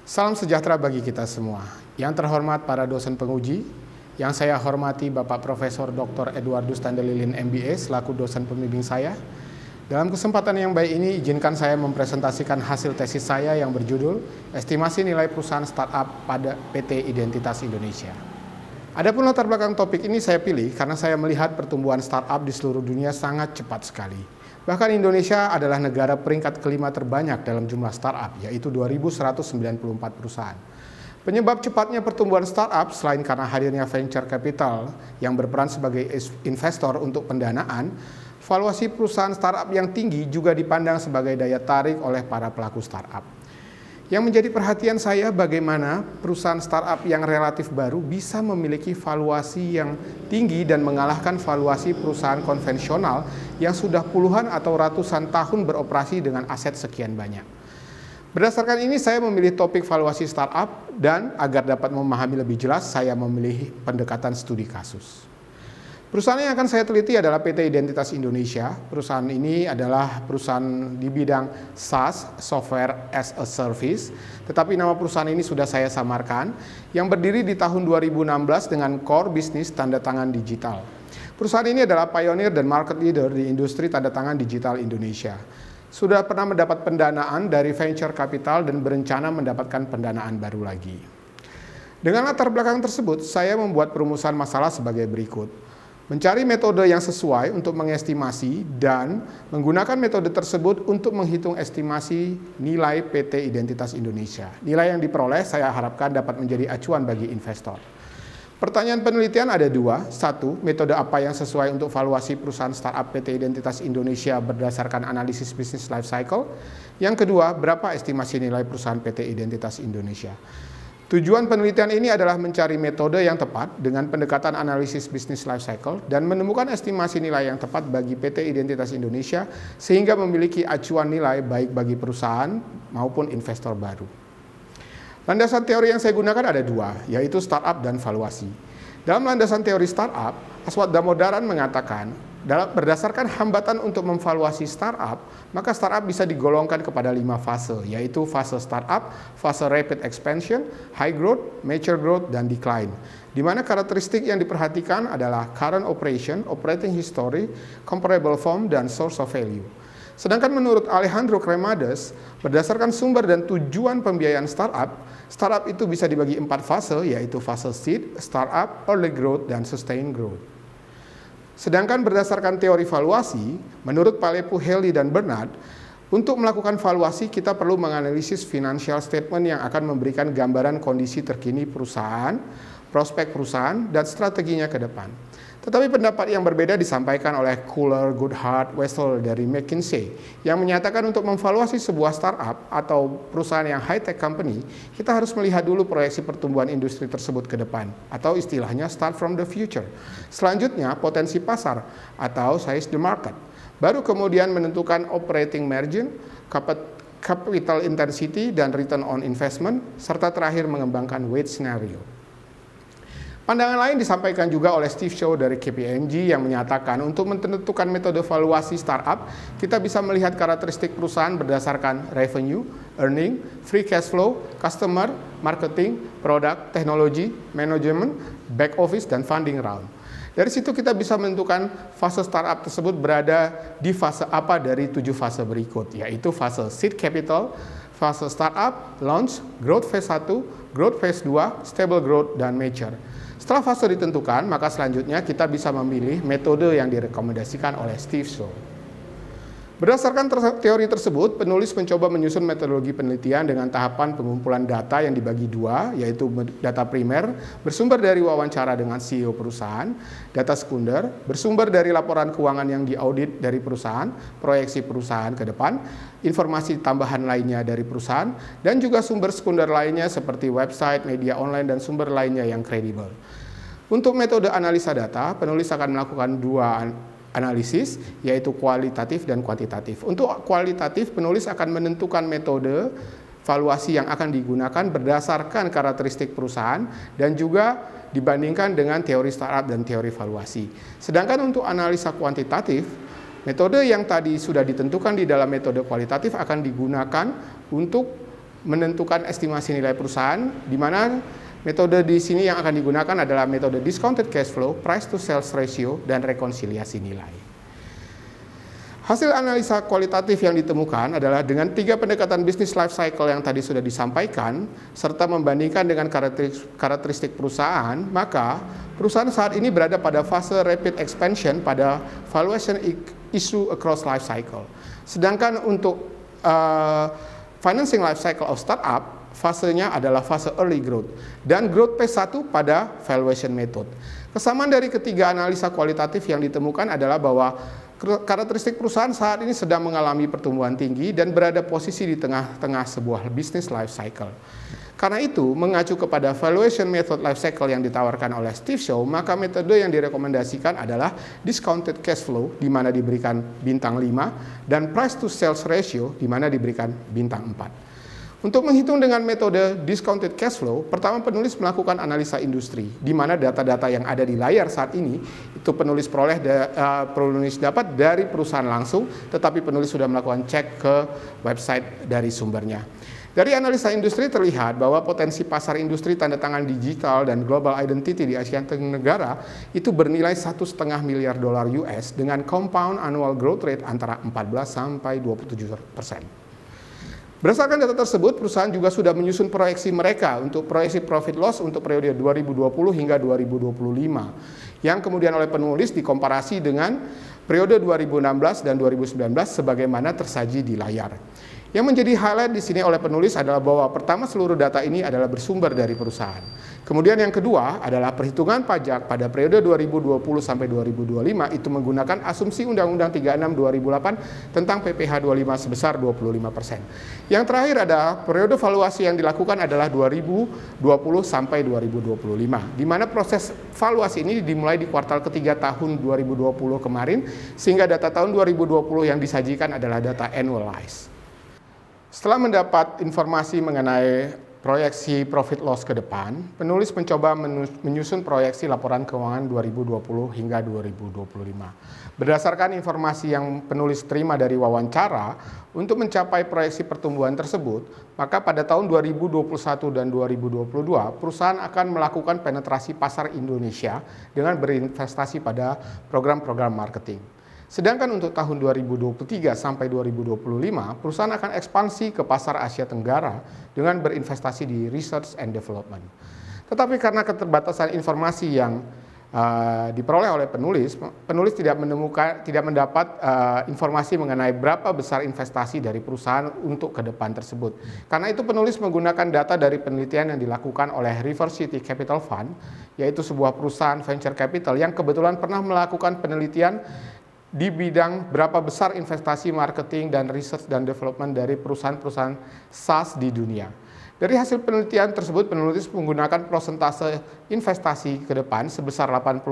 Salam sejahtera bagi kita semua. Yang terhormat para dosen penguji, yang saya hormati Bapak Profesor Dr. Edwardus Tandelilin MBA selaku dosen pembimbing saya. Dalam kesempatan yang baik ini, izinkan saya mempresentasikan hasil tesis saya yang berjudul Estimasi Nilai Perusahaan Startup pada PT Identitas Indonesia. Adapun latar belakang topik ini saya pilih karena saya melihat pertumbuhan startup di seluruh dunia sangat cepat sekali. Bahkan Indonesia adalah negara peringkat kelima terbanyak dalam jumlah startup, yaitu 2.194 perusahaan. Penyebab cepatnya pertumbuhan startup selain karena hadirnya venture capital yang berperan sebagai investor untuk pendanaan, valuasi perusahaan startup yang tinggi juga dipandang sebagai daya tarik oleh para pelaku startup. Yang menjadi perhatian saya bagaimana perusahaan startup yang relatif baru bisa memiliki valuasi yang tinggi dan mengalahkan valuasi perusahaan konvensional yang sudah puluhan atau ratusan tahun beroperasi dengan aset sekian banyak. Berdasarkan ini saya memilih topik valuasi startup dan agar dapat memahami lebih jelas saya memilih pendekatan studi kasus. Perusahaan yang akan saya teliti adalah PT Identitas Indonesia. Perusahaan ini adalah perusahaan di bidang SaaS, Software as a Service, tetapi nama perusahaan ini sudah saya samarkan, yang berdiri di tahun 2016 dengan core bisnis tanda tangan digital. Perusahaan ini adalah pionir dan market leader di industri tanda tangan digital Indonesia. Sudah pernah mendapat pendanaan dari venture capital dan berencana mendapatkan pendanaan baru lagi. Dengan latar belakang tersebut, saya membuat perumusan masalah sebagai berikut. Mencari metode yang sesuai untuk mengestimasi dan menggunakan metode tersebut untuk menghitung estimasi nilai PT Identitas Indonesia. Nilai yang diperoleh saya harapkan dapat menjadi acuan bagi investor. Pertanyaan penelitian ada dua. Satu, metode apa yang sesuai untuk valuasi perusahaan startup PT Identitas Indonesia berdasarkan analisis bisnis life cycle. Yang kedua, berapa estimasi nilai perusahaan PT Identitas Indonesia. Tujuan penelitian ini adalah mencari metode yang tepat dengan pendekatan analisis bisnis life cycle dan menemukan estimasi nilai yang tepat bagi PT Identitas Indonesia sehingga memiliki acuan nilai baik bagi perusahaan maupun investor baru. Landasan teori yang saya gunakan ada dua, yaitu startup dan valuasi. Dalam landasan teori startup, Aswad Damodaran mengatakan, berdasarkan hambatan untuk memvaluasi startup, maka startup bisa digolongkan kepada 5 fase, yaitu fase startup, fase rapid expansion, high growth, mature growth, dan decline. Di mana karakteristik yang diperhatikan adalah current operation, operating history, comparable form, dan source of value. Sedangkan menurut Alejandro Cremades, berdasarkan sumber dan tujuan pembiayaan startup itu bisa dibagi 4 fase, yaitu fase seed, startup, early growth, dan sustained growth. Sedangkan berdasarkan teori valuasi, menurut Palepu, Haley, dan Bernard, untuk melakukan valuasi kita perlu menganalisis financial statement yang akan memberikan gambaran kondisi terkini perusahaan, prospek perusahaan, dan strateginya ke depan. Tetapi pendapat yang berbeda disampaikan oleh Kohler, Goodhart, Wessel dari McKinsey yang menyatakan untuk memvaluasi sebuah startup atau perusahaan yang high-tech company, kita harus melihat dulu proyeksi pertumbuhan industri tersebut ke depan atau istilahnya start from the future. Selanjutnya potensi pasar atau size the market. Baru kemudian menentukan operating margin, capital intensity, dan return on investment, serta terakhir mengembangkan weight scenario. Pandangan lain disampaikan juga oleh Steve Shaw dari KPMG yang menyatakan untuk menentukan metode valuasi startup, kita bisa melihat karakteristik perusahaan berdasarkan revenue, earning, free cash flow, customer, marketing, product, teknologi, management, back office, dan funding round. Dari situ kita bisa menentukan fase startup tersebut berada di fase apa dari 7 fase berikut, yaitu fase seed capital, fase startup, launch, growth phase 1, growth phase 2, stable growth, dan mature. Setelah fase ditentukan, maka selanjutnya kita bisa memilih metode yang direkomendasikan oleh Steve Shaw. Berdasarkan teori tersebut, penulis mencoba menyusun metodologi penelitian dengan tahapan pengumpulan data yang dibagi 2, yaitu data primer, bersumber dari wawancara dengan CEO perusahaan, data sekunder, bersumber dari laporan keuangan yang diaudit dari perusahaan, proyeksi perusahaan ke depan, informasi tambahan lainnya dari perusahaan, dan juga sumber sekunder lainnya seperti website, media online, dan sumber lainnya yang kredibel. Untuk metode analisa data, penulis akan melakukan 2 analisis, yaitu kualitatif dan kuantitatif. Untuk kualitatif, penulis akan menentukan metode valuasi yang akan digunakan berdasarkan karakteristik perusahaan dan juga dibandingkan dengan teori startup dan teori valuasi. Sedangkan untuk analisa kuantitatif, metode yang tadi sudah ditentukan di dalam metode kualitatif akan digunakan untuk menentukan estimasi nilai perusahaan, di mana metode di sini yang akan digunakan adalah metode discounted cash flow, price to sales ratio, dan rekonsiliasi nilai. Hasil analisa kualitatif yang ditemukan adalah dengan 3 pendekatan bisnis life cycle yang tadi sudah disampaikan, serta membandingkan dengan karakteristik perusahaan, maka perusahaan saat ini berada pada fase rapid expansion pada valuation issue across life cycle. Sedangkan untuk financing life cycle of startup, fasenya adalah fase early growth dan growth phase 1 pada valuation method. Kesamaan dari ketiga analisa kualitatif yang ditemukan adalah bahwa karakteristik perusahaan saat ini sedang mengalami pertumbuhan tinggi dan berada posisi di tengah-tengah sebuah business life cycle. Karena itu, mengacu kepada valuation method life cycle yang ditawarkan oleh Steve Shaw, maka metode yang direkomendasikan adalah discounted cash flow, di mana diberikan bintang 5, dan price to sales ratio, di mana diberikan bintang 4. Untuk menghitung dengan metode discounted cash flow, pertama penulis melakukan analisa industri, di mana data-data yang ada di layar saat ini, itu penulis dapat dari perusahaan langsung, tetapi penulis sudah melakukan cek ke website dari sumbernya. Dari analisa industri terlihat bahwa potensi pasar industri tanda tangan digital dan global identity di Asia Tenggara itu bernilai $1,5 miliar US dengan compound annual growth rate antara 14 sampai 27%. Berdasarkan data tersebut, perusahaan juga sudah menyusun proyeksi mereka untuk proyeksi profit loss untuk periode 2020 hingga 2025, yang kemudian oleh penulis dikomparasi dengan periode 2016 dan 2019 sebagaimana tersaji di layar. Yang menjadi highlight di sini oleh penulis adalah bahwa pertama seluruh data ini adalah bersumber dari perusahaan. Kemudian yang kedua adalah perhitungan pajak pada periode 2020 sampai 2025 itu menggunakan asumsi Undang-Undang 36 2008 tentang PPh 25 sebesar 25%. Yang terakhir ada periode valuasi yang dilakukan adalah 2020 sampai 2025, di mana proses valuasi ini dimulai di kuartal ketiga tahun 2020 kemarin, sehingga data tahun 2020 yang disajikan adalah data annualized. Setelah mendapat informasi mengenai proyeksi profit loss ke depan, penulis mencoba menyusun proyeksi laporan keuangan 2020 hingga 2025. Berdasarkan informasi yang penulis terima dari wawancara, untuk mencapai proyeksi pertumbuhan tersebut, maka pada tahun 2021 dan 2022, perusahaan akan melakukan penetrasi pasar Indonesia dengan berinvestasi pada program-program marketing. Sedangkan untuk tahun 2023 sampai 2025, perusahaan akan ekspansi ke pasar Asia Tenggara dengan berinvestasi di research and development. Tetapi karena keterbatasan informasi yang diperoleh oleh penulis tidak mendapat informasi mengenai berapa besar investasi dari perusahaan untuk ke depan tersebut. Karena itu penulis menggunakan data dari penelitian yang dilakukan oleh River City Capital Fund, yaitu sebuah perusahaan venture capital yang kebetulan pernah melakukan penelitian di bidang berapa besar investasi marketing dan research dan development dari perusahaan-perusahaan SaaS di dunia. Dari hasil penelitian tersebut, penulis menggunakan persentase investasi ke depan sebesar 86%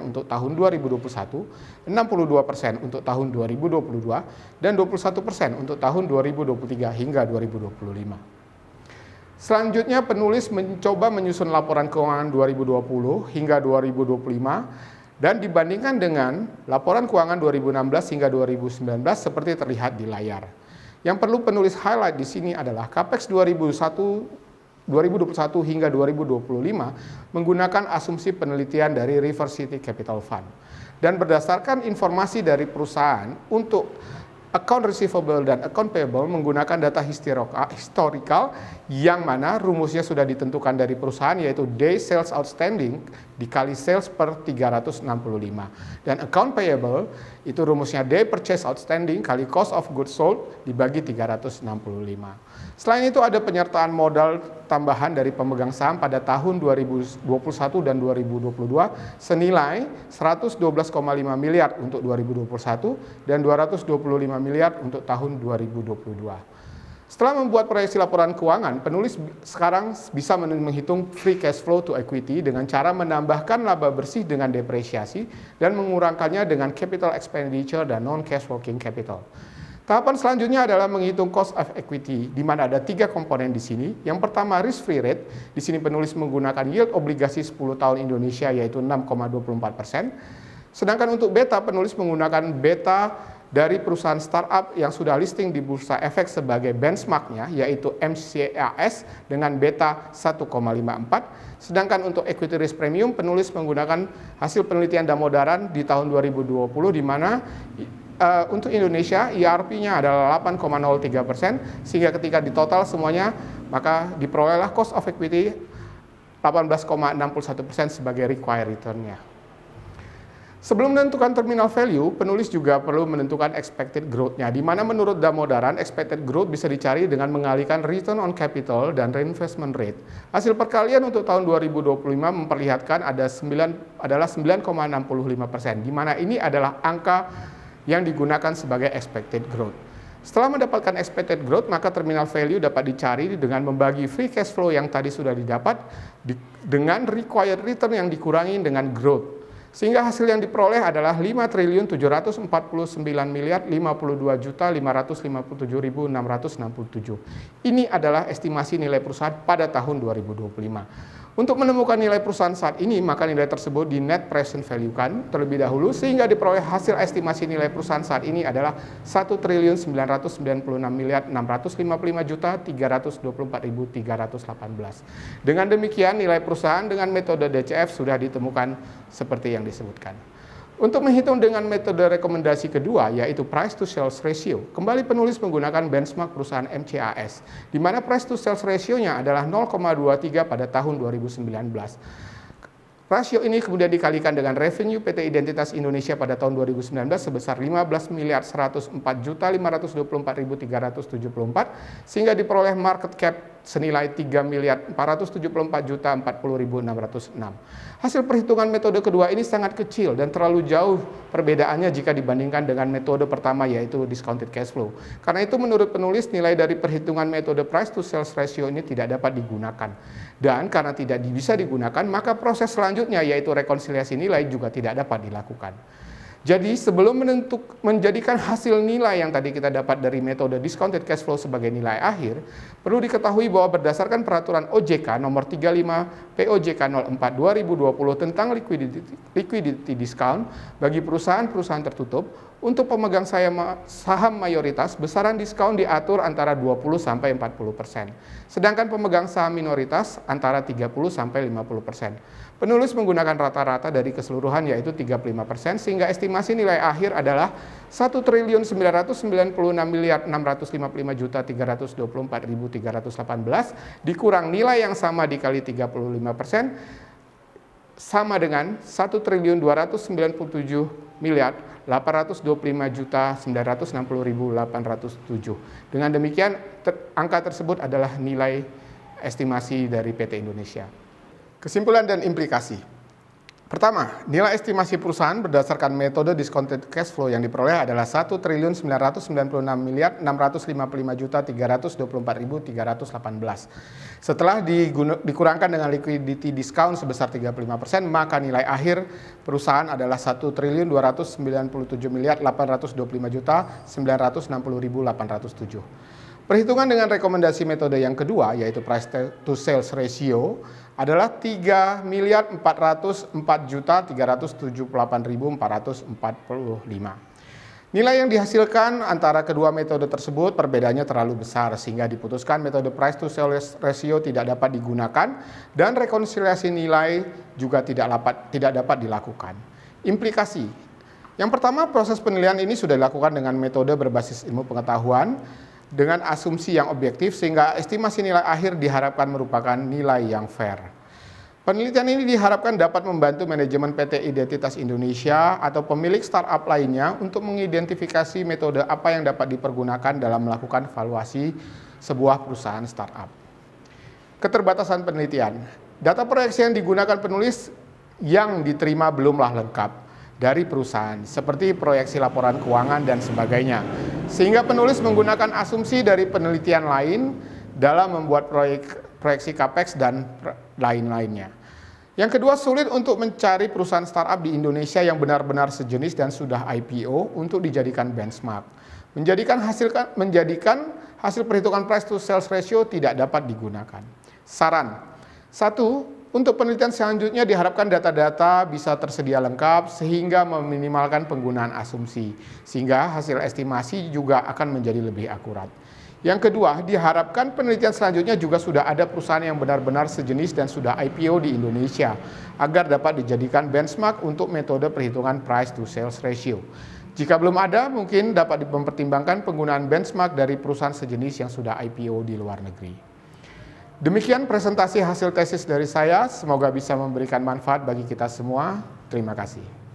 untuk tahun 2021, 62% untuk tahun 2022, dan 21% untuk tahun 2023 hingga 2025. Selanjutnya, penulis mencoba menyusun laporan keuangan 2020 hingga 2025 dan dibandingkan dengan laporan keuangan 2016 hingga 2019 seperti terlihat di layar. Yang perlu penulis highlight di sini adalah Capex 2021 hingga 2025 menggunakan asumsi penelitian dari River City Capital Fund. Dan berdasarkan informasi dari perusahaan untuk account receivable dan account payable menggunakan data historical yang mana rumusnya sudah ditentukan dari perusahaan, yaitu day sales outstanding dikali sales per 365. Dan account payable itu rumusnya day purchase outstanding kali cost of goods sold dibagi 365. Selain itu ada penyertaan modal tambahan dari pemegang saham pada tahun 2021 dan 2022 senilai 112,5 miliar untuk 2021 dan 225 miliar untuk tahun 2022. Setelah membuat proyeksi laporan keuangan, penulis sekarang bisa menghitung free cash flow to equity dengan cara menambahkan laba bersih dengan depresiasi dan mengurangkannya dengan capital expenditure dan non-cash working capital. Tahapan selanjutnya adalah menghitung cost of equity, di mana ada 3 komponen di sini. Yang pertama risk-free rate, di sini penulis menggunakan yield obligasi 10 tahun Indonesia yaitu 6,24%. Sedangkan untuk beta, penulis menggunakan beta dari perusahaan startup yang sudah listing di Bursa Efek sebagai benchmarknya, yaitu MCAS dengan beta 1,54. Sedangkan untuk equity risk premium, penulis menggunakan hasil penelitian Damodaran di tahun 2020, di mana untuk Indonesia IRP-nya adalah 8,03%, sehingga ketika ditotal semuanya maka diperolehlah cost of equity 18,61% sebagai required return-nya. Sebelum menentukan terminal value, penulis juga perlu menentukan expected growth-nya, di mana menurut Damodaran, expected growth bisa dicari dengan mengalihkan return on capital dan reinvestment rate. Hasil perkalian untuk tahun 2025 memperlihatkan adalah 9,65%, di mana ini adalah angka yang digunakan sebagai expected growth. Setelah mendapatkan expected growth, maka terminal value dapat dicari dengan membagi free cash flow yang tadi sudah didapat dengan required return yang dikurangi dengan growth. Sehingga hasil yang diperoleh adalah 5.749.052.557.667. Ini adalah estimasi nilai perusahaan pada tahun 2025. Untuk menemukan nilai perusahaan saat ini, maka nilai tersebut di net present value kan terlebih dahulu, sehingga diperoleh hasil estimasi nilai perusahaan saat ini adalah 1.996.655.324.318. Dengan demikian, nilai perusahaan dengan metode DCF sudah ditemukan seperti yang disebutkan. Untuk menghitung dengan metode rekomendasi kedua, yaitu price to sales ratio, kembali penulis menggunakan benchmark perusahaan MCAS, di mana price to sales ratio-nya adalah 0,23 pada tahun 2019. Rasio ini kemudian dikalikan dengan revenue PT Identitas Indonesia pada tahun 2019 sebesar 15.104.524.374, sehingga diperoleh market cap senilai 3.474.040.606. Hasil perhitungan metode kedua ini sangat kecil dan terlalu jauh perbedaannya jika dibandingkan dengan metode pertama, yaitu discounted cash flow. Karena itu menurut penulis, nilai dari perhitungan metode price to sales ratio ini tidak dapat digunakan. Dan karena tidak bisa digunakan, maka proses selanjutnya yaitu rekonsiliasi nilai juga tidak dapat dilakukan. Jadi sebelum menjadikan hasil nilai yang tadi kita dapat dari metode discounted cash flow sebagai nilai akhir, perlu diketahui bahwa berdasarkan peraturan OJK nomor 35 POJK 04 2020 tentang liquidity discount bagi perusahaan-perusahaan tertutup, untuk pemegang saham mayoritas, besaran diskon diatur antara 20-40%. Sedangkan pemegang saham minoritas antara 30-50%. Penulis menggunakan rata-rata dari keseluruhan yaitu 35%, sehingga estimasi nilai akhir adalah 1.996.655.324.318 dikurang nilai yang sama dikali 35% sama dengan 1.209.825.960.807. Dengan demikian, angka tersebut adalah nilai estimasi dari PT Indonesia. Kesimpulan dan implikasi. Pertama, nilai estimasi perusahaan berdasarkan metode discounted cash flow yang diperoleh adalah 1.996.655.324.318. Setelah dikurangkan dengan liquidity discount sebesar 35%, maka nilai akhir perusahaan adalah 1.297.825.960.807. Perhitungan dengan rekomendasi metode yang kedua, yaitu price to sales ratio, adalah 3.404.378.445. Nilai yang dihasilkan antara kedua metode tersebut perbedaannya terlalu besar, sehingga diputuskan metode price to sales ratio tidak dapat digunakan dan rekonsiliasi nilai juga tidak dapat dilakukan. Implikasi. Yang pertama, proses penilaian ini sudah dilakukan dengan metode berbasis ilmu pengetahuan dengan asumsi yang objektif, sehingga estimasi nilai akhir diharapkan merupakan nilai yang fair. Penelitian ini diharapkan dapat membantu manajemen PT Identitas Indonesia atau pemilik startup lainnya untuk mengidentifikasi metode apa yang dapat dipergunakan dalam melakukan valuasi sebuah perusahaan startup. Keterbatasan penelitian. Data proyeksi yang digunakan penulis yang diterima belumlah lengkap dari perusahaan, seperti proyeksi laporan keuangan dan sebagainya. Sehingga penulis menggunakan asumsi dari penelitian lain dalam membuat proyeksi capex dan lain-lainnya. Yang kedua, sulit untuk mencari perusahaan startup di Indonesia yang benar-benar sejenis dan sudah IPO untuk dijadikan benchmark. Menjadikan hasil perhitungan price to sales ratio tidak dapat digunakan. Saran. 1. Untuk penelitian selanjutnya diharapkan data-data bisa tersedia lengkap sehingga meminimalkan penggunaan asumsi, sehingga hasil estimasi juga akan menjadi lebih akurat. Yang kedua, diharapkan penelitian selanjutnya juga sudah ada perusahaan yang benar-benar sejenis dan sudah IPO di Indonesia, agar dapat dijadikan benchmark untuk metode perhitungan price to sales ratio. Jika belum ada, mungkin dapat mempertimbangkan penggunaan benchmark dari perusahaan sejenis yang sudah IPO di luar negeri. Demikian presentasi hasil tesis dari saya, semoga bisa memberikan manfaat bagi kita semua. Terima kasih.